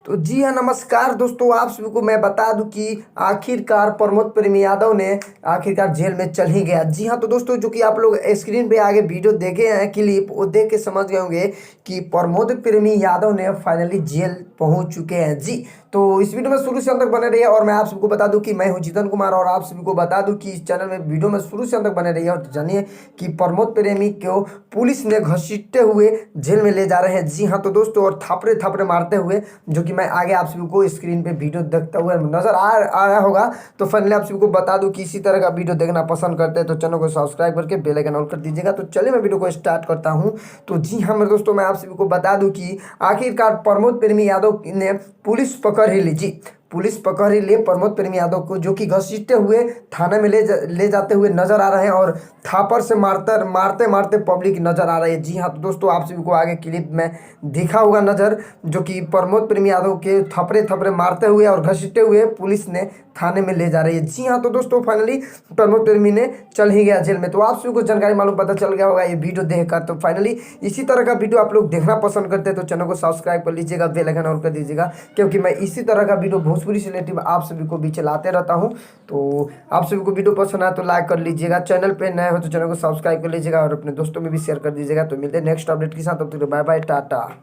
तो जी हाँ, नमस्कार दोस्तों। आप सभी को मैं बता दूं कि आखिरकार प्रमोद प्रेमी यादव ने आखिरकार जेल में चल ही गया। जी हाँ, तो दोस्तों जो कि आप लोग स्क्रीन पे आगे वीडियो देखे हैं क्लिप, वो देख के समझ गए होंगे कि प्रमोद प्रेमी यादव ने फाइनली जेल पहुंच चुके हैं। जी, तो इस वीडियो में शुरू से अंत तक बने रहिए और मैं आप सबको बता दूं कि मैं हूं जीतन कुमार, और आप सभी को बता दूं कि इस चैनल में वीडियो में शुरू से अंत तक बने रहिए और जानिए कि प्रमोद प्रेमी को पुलिस ने घसीटते हुए जेल में ले जा रहे हैं। जी हाँ, तो दोस्तों और थापड़े थापड़े मारते हुए, जो कि मैं आगे आप सभी को स्क्रीन पे वीडियो देखता हुआ नजर आ रहा होगा। तो फाइनली आप सभी को बता दूं कि इसी तरह का वीडियो देखना पसंद करते हैं तो चैनल को सब्सक्राइब करके बेल आइकन ऑन कर दीजिएगा। तो चलिए मैं वीडियो को स्टार्ट करता हूं। तो जी हाँ मेरे दोस्तों, मैं आप सभी को बता दूं कि आखिरकार प्रमोद प्रेमी यादव ने पुलिस पकड़ ही ली। जी, पुलिस पकड़ ही ले प्रमोद प्रेमी यादव को, जो कि घसीटते हुए थाने में ले जाते हुए नजर आ रहे हैं और थापर से मारते मारते पब्लिक नजर आ रही है। जी हाँ, तो दोस्तों आप सभी को आगे क्लिप में दिखा होगा नजर, जो कि प्रमोद प्रेमी यादव के थपड़े थपड़े मारते हुए और घसीटते हुए पुलिस ने थाने में ले जा रही है। जी हाँ, तो दोस्तों फाइनली प्रमोद प्रेमी ने चल ही गया जेल में। तो आप सभी को जानकारी मालूम पता चल गया होगा ये वीडियो देखकर। तो फाइनली इसी तरह का वीडियो आप लोग देखना पसंद करते हैं तो चैनल को सब्सक्राइब कर लीजिएगा, बेल आइकन ऑन कर दीजिएगा, क्योंकि मैं इसी तरह का वीडियो भोजपुरी से रिलेटिव आप सभी को भी चलाते रहता हूँ। तो आप सभी को वीडियो पसंद आए तो लाइक कर लीजिएगा, चैनल पे नए हो तो चैनल को सब्सक्राइब कर लीजिएगा और अपने दोस्तों में भी शेयर कर दीजिएगा। तो मिलते हैं नेक्स्ट अपडेट के साथ, तब तक बाय बाय, टाटा।